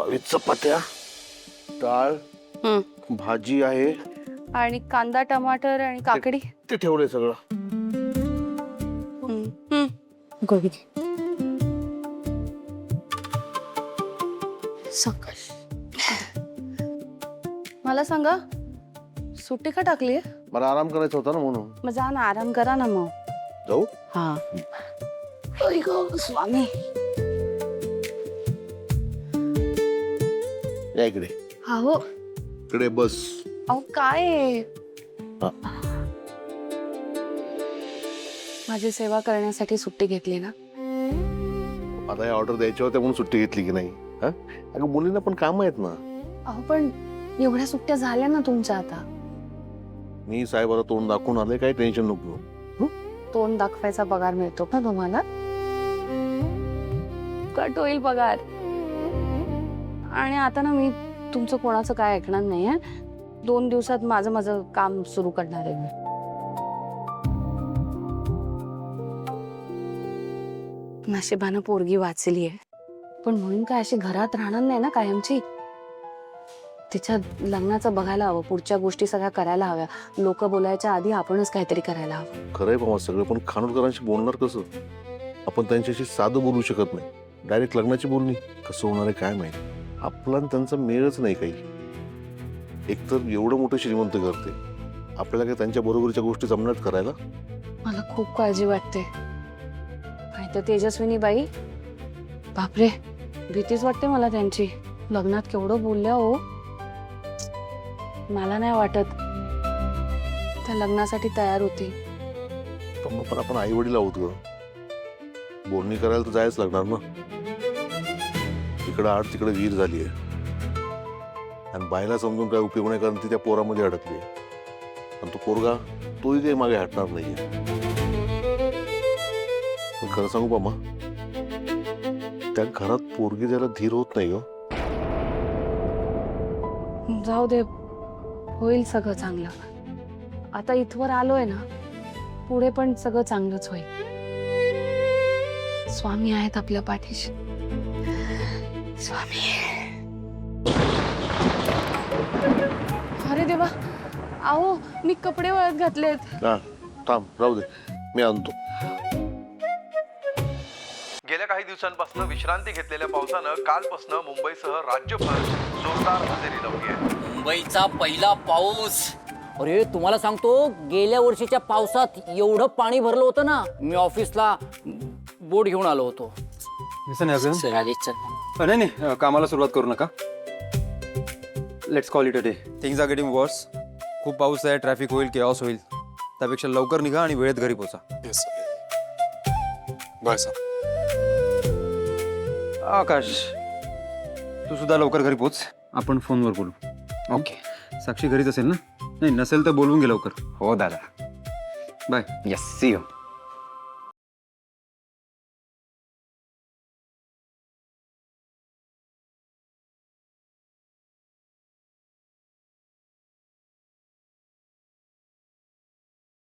22 चपात्या, डाळ, भाजी आहे आणि कांदा टमाटर आणि काकडी ते ठेवलंय सगळं. गोबी सकाळ. मला सांगा सुट्टी का टाकली? मला आराम करायचा होता ना म्हणून. मग जा ना आराम करा ना मग. जाऊ? हा. स्वामी या इकडे. हो इकडे बस. अहो काय आहे? हा. माझी सेवा करण्यासाठी सुट्टी घेतली ना. आता हे ऑर्डर द्यायची होत्या म्हणून सुट्टी घेतली की नाही? हा? अगं मुलींना पण काम आहेत ना. अहो पण एवढ्या सुट्ट्या झाल्या ना तुमच्या आता. मी साहेबाला तोंड दाखवून आले, काही टेन्शन नको. तोंड दाखवायचा पगार मिळतो का तुम्हाला? कट होईल पगार. आणि आता ना मी तुमचं कोणाचं काय ऐकणार नाही आहे. 2 दिवसात माझं काम सुरू करणार आहे मी. नशिबानं पोरगी वाचली आहे, पण म्हणून काय अशी घरात राहणार नाही ना कायमची. तिच्या लग्नाचं बघायला हवं, पुढच्या गोष्टी सगळ्या करायला हव्या. लोक बोलायच्या आधी आपणच काहीतरी करायला हवं. खरंय बाबा सगळं, पण खानोलकरांशी बोलणार कसं? आपण त्यांच्याशी साधं बोलू शकत नाही. डायरेक्ट लग्नाची बोलणी कसं होणार आहे काय माहिती. आपला त्यांचा मेळच नाही काही. एकतर एवढं मोठं श्रीमंत करते, आपल्याला काय त्यांच्या बरोबरीच्या गोष्टी जमण्यात करायला? मला खूप काळजी वाटते. आणि तर तेजस्विनी बाई, बापरे, भीतीच वाटते मला त्यांची. लग्नात केवढं बोलल्या हो. मला नाही वाटत त्या लग्नासाठी तयार होती. पण आपण आई वडील आहोत ग. बोलणी करायला तर जायच लागणार ना. इकडं आड तिकडे वीर झालीये, आणि बायला समजून काय उपयोग नाही, कारण ती त्या पोरामध्ये अडकली. पण तो पोरगा तोही काही मागे हटणार नाहीये. पण खरं सांगू बाबा, त्या घरात पोरगी द्यायला धीर होत नाही ग. जाऊ दे, होईल सगळं चांगलं. आता इथवर आलोय ना, पुढे पण सगळं चांगलंच होईल. स्वामी आहेत आपल्या पाठीशी. स्वामी. अरे देवा, अहो मी कपडे वाळत घातलेत. हा थांब, राहू दे, मी आणतो. गेल्या काही दिवसांपासून विश्रांती घेतलेल्या पावसानं कालपासून मुंबईसह राज्यभर जोरदार हजेरी लावली आहे. मुंबईचा पहिला पाऊस. अरे तुम्हाला सांगतो, गेल्या वर्षीच्या पावसात एवढं पाणी भरलं होतं ना, मी ऑफिसला बोट घेऊन आलो होतो. नाही, कामाला सुरुवात करू नका. Let's call it a day. Things are getting worse. खूप पाऊस आहे, ट्रॅफिक होईल, केऑस होईल. त्यापेक्षा लवकर निघा आणि वेळेत घरी पोचा. Bye sir. आकाश, तू सुद्धा लवकर घरी पोच. आपण फोनवर बोलू. ओके. साक्षी घरीच असेल ना? नाही नसेल तर बोलवून घे लवकर. हो दादा. बाय. Yes, see you.